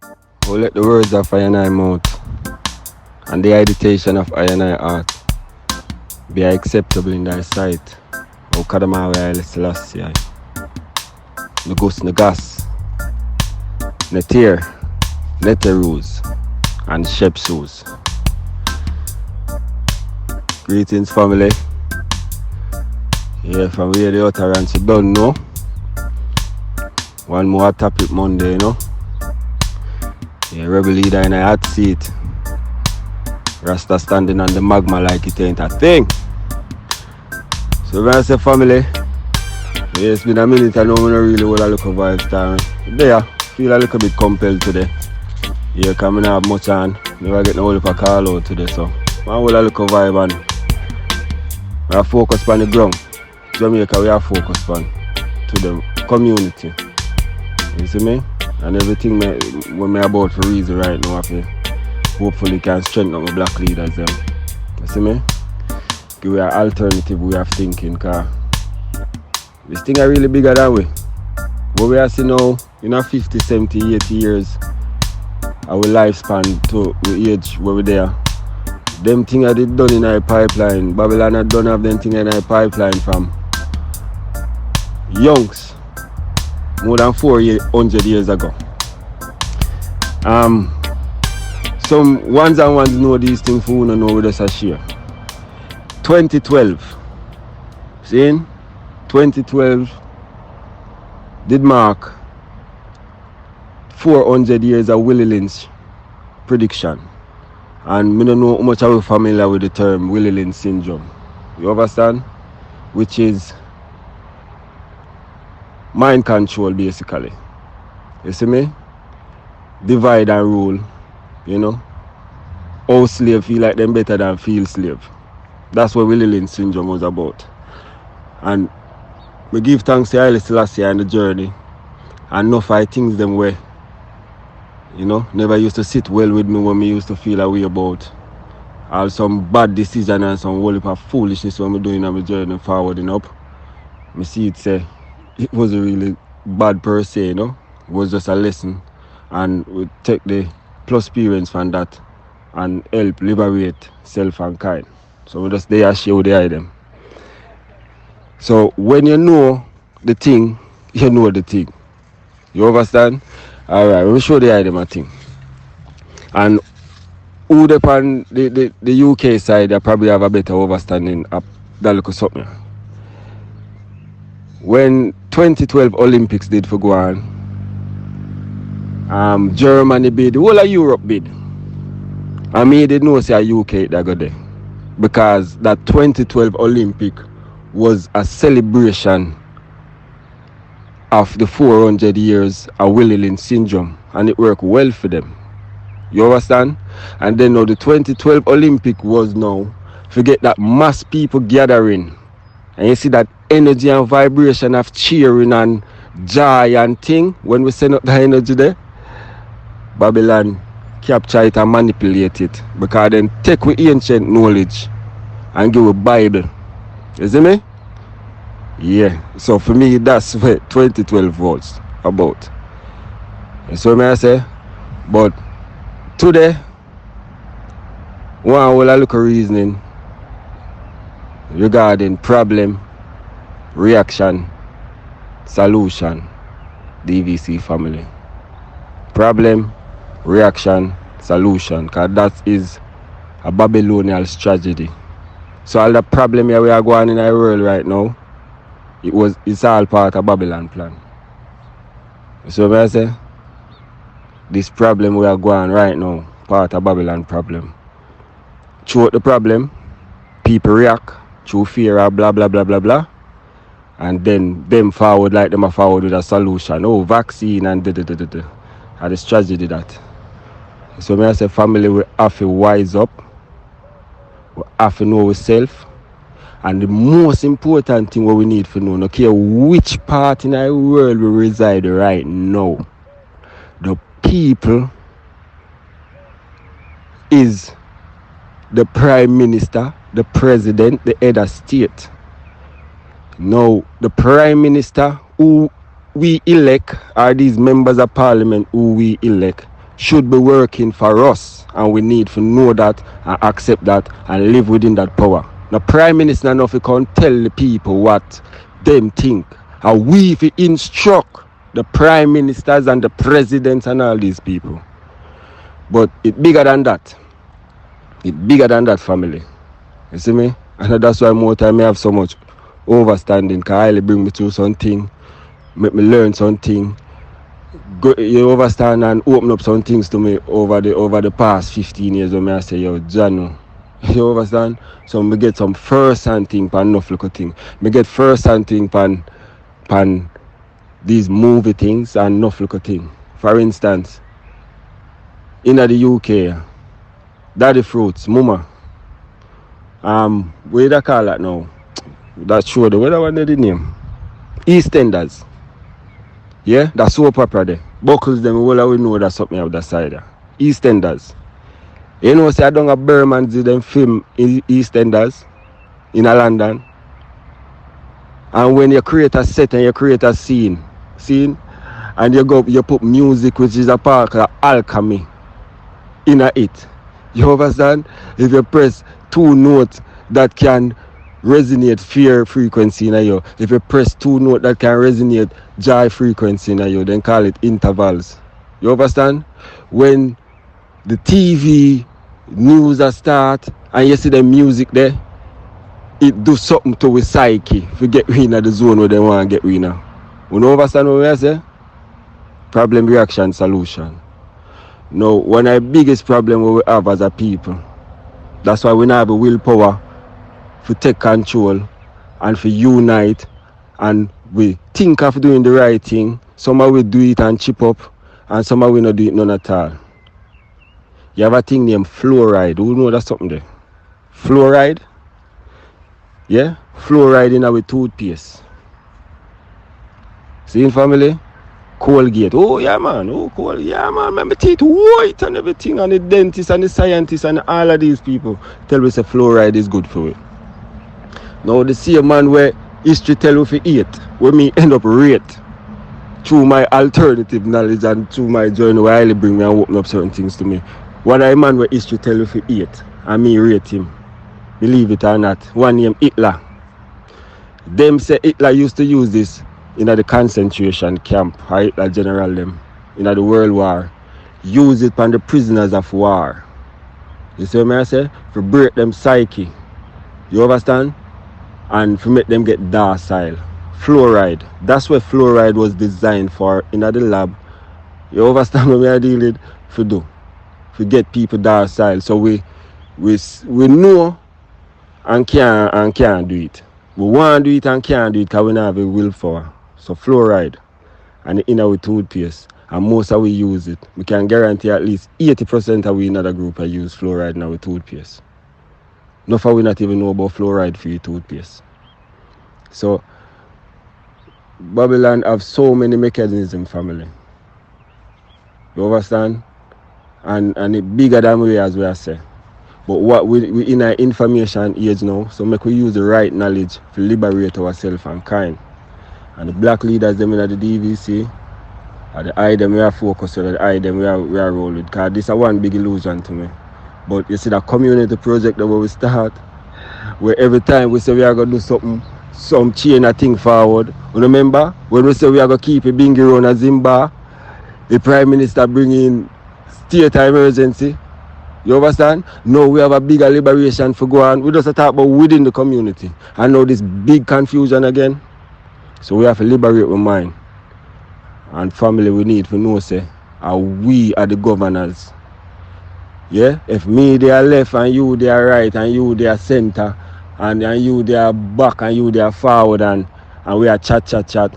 Oh, let the words of I and I mouth and the meditation of I and I heart be acceptable in thy sight. O Kadama Haile Selassie. Nugus Nagas, Netir, Neterus, and Shepsus. Greetings, family. Yeah, from where the utterance you don't know. One more topic Monday, you know. Yeah, rebel leader in a hot seat. Rasta standing on the magma like it ain't a thing. So when I say family, yeah, it's been a minute. I know I don't really want to look over it time. There, feel a little bit compelled today. Yeah, because I don't have much on. Never get no whole for call out today, so I will look over vibe and we are focused on the ground. Jamaica, we are focused on to the community. You see me? And everything when me about for reason right now, I feel hopefully can strengthen up my black leaders them. You see me? Give we an alternative way of thinking, because this thing are really bigger than we. What we are seeing now, in our 50, 70, 80 years, our lifespan to the age where we're there. Them things are done in our pipeline. Babylon had done have them things in our pipeline from youngs, more than 400 years ago. Some ones and ones know these things for who don't know with us a share. 2012. Seeing? 2012 did mark 400 years of Willie Lynch prediction. And I don't know how much are we familiar with the term Willie Lynch syndrome. You understand? Which is mind control basically. You see me? Divide and rule. You know? All slaves feel like them better than feel slave. That's what Willie Lynch syndrome was about. And we give thanks to Haile Selassie and the journey. And enough I things them way. You know, never used to sit well with me when me used to feel a way about all some bad decision and some whole heap of foolishness when me doing on my journey forwarding up. Me see it say it wasn't really bad per se, you know. It was just a lesson. And we take the plus experience from that and help liberate self and kind. So we just there share with the item. So when you know the thing, you know the thing. You understand? Alright, we'll show the item a thing. And who on the UK side, they probably have a better understanding of that little something. When 2012 Olympics did for go on, Germany bid, the whole of Europe bid. And me didn't know say UK that go there. Because that 2012 Olympic was a celebration of the 400 years of Willie Lynch syndrome, and it worked well for them. You understand? And then now the 2012 Olympic was now, forget that mass people gathering, and you see that energy and vibration of cheering and joy and thing. When we send up the energy there, Babylon capture it and manipulate it, because then take with ancient knowledge and give a Bible. You see me? Yeah, so for me, that's what 2012 was about. And so may I say, but today, one will look at reasoning regarding problem, reaction, solution, DVC family. Problem, reaction, solution, because that is a Babylonian tragedy. So all the problem here we are going in our world right now, it's all part of Babylon plan. So when I say this problem we are going right now, part of Babylon problem. Throughout the problem, people react through fear or blah blah blah blah blah. And then them forward like them are forward with a solution. Oh, vaccine and da. And this tragedy that. So when I say family, we have to wise up. We have to know ourselves. And the most important thing what we need to know, no care which part in our world we reside right now, the people is the prime minister, the president, the head of state. Now, the prime minister who we elect are these members of parliament who we elect. should be working for us, and we need to know that and accept that and live within that power. The Prime Minister enough can tell the people what them think, and we if instruct the Prime Ministers and the Presidents and all these people. But it's bigger than that. It's bigger than that, family. You see me? And that's why more time I have so much overstanding, because I bring me through something, make me learn something. You understand, and open up some things to me over the past 15 years when I say, yo, Jano, you understand? So me get some first-hand thing pan enough little thing. Me get first-hand thing pan these movie things and enough little thing. For instance, in the UK, Daddy Fruits, Mama, what do they call that now? That show, the what I wanted the name? EastEnders. Yeah, that's so proper there. Buckles them, all we know that's something out that side. EastEnders. You know, say I don't have Berman did them film in EastEnders in London. And when you create a set and you create a scene, and you put music, which is a part of alchemy in it. You understand? If you press 2 notes that can resonate fear frequency in you, if you press 2 notes that can resonate joy frequency in you, then call it intervals. You understand? When the TV news start and you see the music there, it do something to our psyche if we get we in the zone where they want to get we now. You know understand what I say? Problem, reaction, solution. Now, one of the biggest problems we have as a people, that's why we don't have a willpower to take control and to unite, and we think of doing the right thing. Some of we do it and chip up, and some of we not do it none at all. You have a thing named fluoride. Who know that's something there? Fluoride? Yeah? Fluoride in our toothpaste. See in family? Colgate. Oh yeah man. Oh cool. Yeah man. My teeth white and everything. And the dentists and the scientists and all of these people tell us that fluoride is good for it. Now the same man where history tell us to eat, where me end up rate through my alternative knowledge and through my journey where I bring me and open up certain things to me. What a man where history tell you to eat and me rate him. Believe it or not. One name Hitler. Them say Hitler used to use this in the concentration camp, Hitler general them in the World War. Use it on the prisoners of war. You see what I say? To break them psyche. You understand? And to make them get docile. Fluoride. That's what fluoride was designed for in the lab. You understand what we are dealing to do? To get people docile. So we know and can't do it. We want to do it and can't do it because we don't have a willpower. So fluoride and in our toothpaste, and most of we use it. We can guarantee at least 80% of we in other group use fluoride in our toothpaste. Enough of we not even know about fluoride for your toothpaste. So Babylon have so many mechanisms, family. You understand? And it bigger than we as we are say. But what we in an information age now, so make we use the right knowledge to liberate ourselves and kind. And the black leaders them in the DVC, are the eye them we are focused on, the eye them we are roll with. Because this is one big illusion to me. But you see the community project that we start, where every time we say we are going to do something, some chain a thing forward. You remember when we say we are going to keep a bingy round a Zimba, the Prime Minister bring in state of emergency. You understand? Now we have a bigger liberation for go on. We just talk about within the community. And now this big confusion again. So we have to liberate our mind. And family we need to know say, we are the governors. Yeah? If me they are left and you they are right and you they are center and you they are back and you they are forward and we are chat,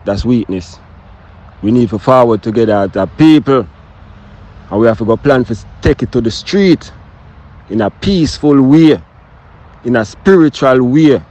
that's weakness. We need to forward together as a people. And we have to go plan to take it to the street in a peaceful way, in a spiritual way.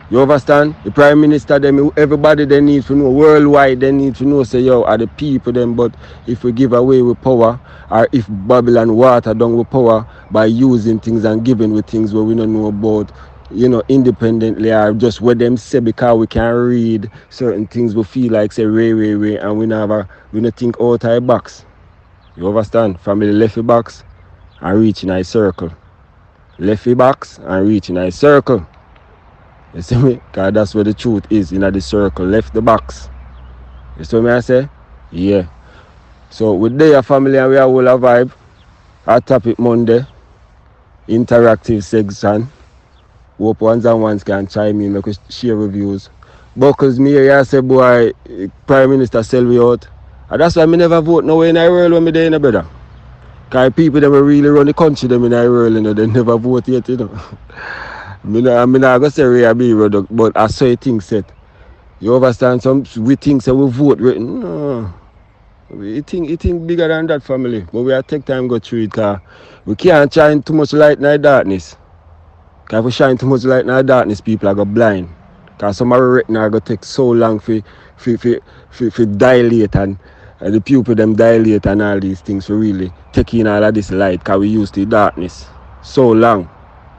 You understand? The Prime Minister, them, everybody they need to know, worldwide they need to know, say, yo, are the people them, but if we give away with power, or if Babylon water down with power by using things and giving with things where we don't know about, you know, independently, or just what them say because we can read certain things we feel like say, and we don't think out of the box. You understand? From the left box and reach in a circle. Left box and reach in a circle. You see me? Because that's where the truth is, in the circle. Left the box. You see me I say? Yeah. So with their family and we are all a vibe. Our topic Monday. Interactive section. Hope ones and ones can chime in, make us share reviews. Because me here say boy, Prime Minister sell me out. And that's why I never vote nowhere in the world when me there in the brother. Because people that really run the country them in the world, you know, they never vote yet, you know. I'm not going to say real be product, but I saw things said. You understand? We think say we vote. No. We think bigger than that family. But we have to take time to go through it because we can't shine too much light in the darkness. Because if we shine too much light in the darkness, people are going blind. Because some of the retina are going to take so long for dilate and the pupil them dilate and all these things for really taking all of this light because we used to darkness so long.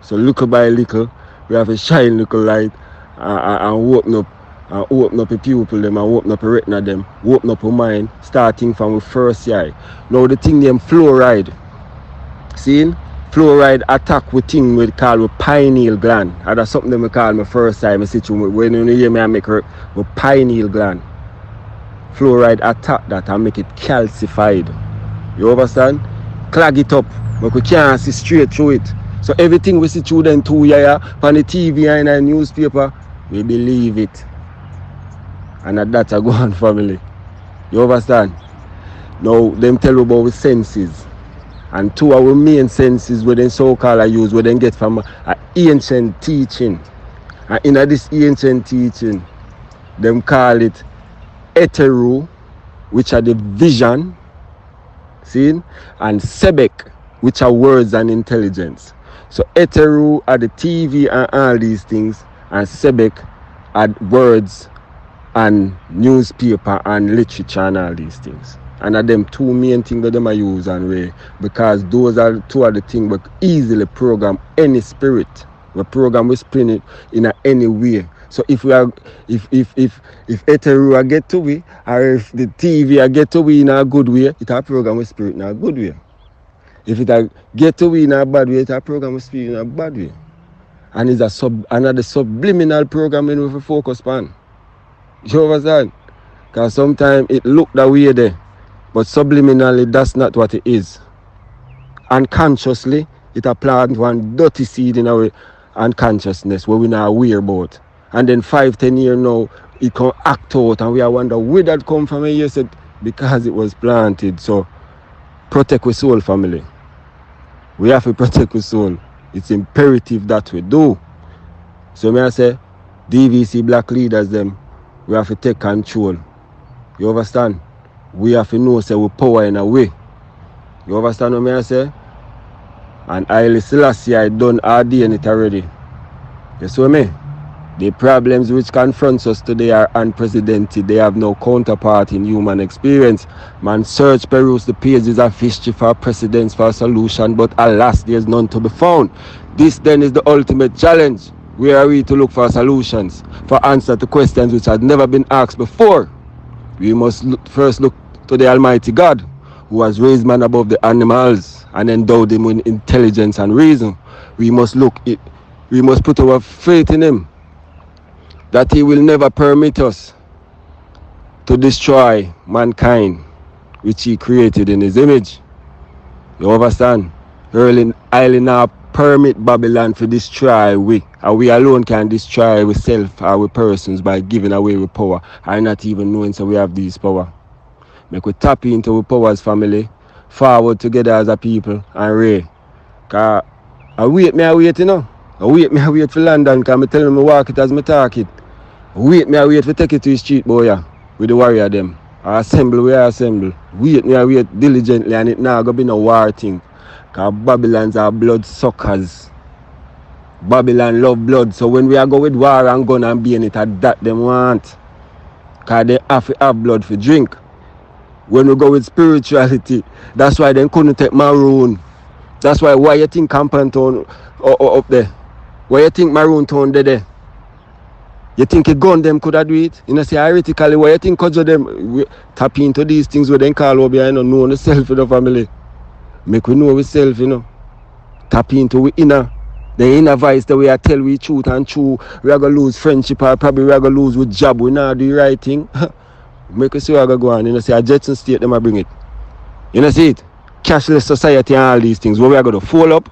So little by little, we have to shine little light and open up the pupil them and open up the retina them, open up the mind, starting from the first eye. Now the thing them fluoride. See? Fluoride attack with thing we call with pineal gland. And that's something we call my first time I see you when you hear me I make her with pineal gland. Fluoride attack that and make it calcified. You understand? Clog it up, but we can't see straight through it. So everything we see through them 2 years on the TV and the newspaper, we believe it. And that's a go on family. You understand? Now them tell you about the senses. And 2 of our main senses where they so-called use, where they get from ancient teaching. And in this ancient teaching, them call it heteru, which are the vision, see, and sebek, which are words and intelligence. So heteru are the TV and all these things, and sebek are words and newspaper and literature and all these things. And are them 2 main things that them are use and way, because those are 2 of the things we easily program any spirit. We program we spin it in any way. So if we are if heteru get to we, or if the TV get to we in a good way, it a program with spirit in a good way. If it get to we in a bad way, it a program with spirit in a bad way. And it's another subliminal programming we focus on. You understand? Because sometimes it look that way there, but subliminally that's not what it is. Unconsciously, it a plant one dirty seed in our unconsciousness where we're not aware about. And then 5-10 years now, it can act out and we are wonder where that come from. And you said, because it was planted. So, protect our soul, family. We have to protect our soul. It's imperative that we do. So, may I say, DVC black leaders, them, we have to take control. You understand? We have to know, say, we power in a way. You understand what I say? And Haile Selassie, I done ordain it already. You see me? The problems which confronts us today are unprecedented. They have no counterpart in human experience. Man search, peruse the pages of history for precedents for a solution, but alas, there's none to be found. This then is the ultimate challenge. Where are we to look for solutions, for answer to questions which had never been asked before? We must first look to the Almighty God, who has raised man above the animals and endowed him with intelligence and reason. We must put our faith in him, that he will never permit us to destroy mankind, which he created in his image. You understand? Highly now permit Babylon to destroy we. And we alone can destroy ourselves, our persons, by giving away our power and not even knowing so we have this power. Make we tap into our powers, family, forward together as a people and ray. Cause I wait, you know. I wait for London, because I tell them I walk it as I talk it. I wait for take it to the street, boy, yeah, with the warrior them. I assemble, we assemble. Wait diligently, and it now going to be no war thing. Because Babylons are blood suckers. Babylon love blood, so when we are go with war and gun and being it, that them want. Because they have to have blood for drink. When we go with spirituality, that's why they couldn't take Maroon. That's why you think Campan Town up there? Why you think Maroon Town there? You think a gun them could have do it? You know, say theoretically, why you think cause of them tap into these things where they call over here, you know themselves in the family. Make we know ourselves, you know. Tap into we the inner voice that we are tell we truth and true. We are gonna lose friendship or probably we are gonna lose with job. We not do the right thing. Make us see how I go on. You know, say a Jetson state them I bring it. You know, see it? Cashless society and all these things. Where we are gonna fall up?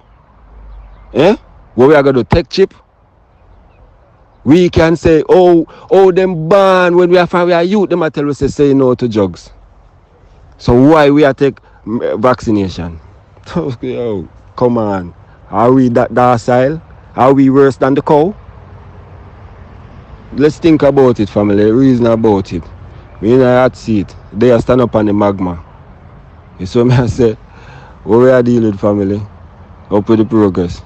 Where we are gonna take chip? We can say, oh, them ban when we are youth, them I tell us say no to drugs. So why we are take vaccination? Yo, come on. Are we that docile? Are we worse than the cow? Let's think about it, family. Reason about it. We in a hot seat. They are stand up on the magma. You see what I say? What we are dealing with, family? Up with the progress.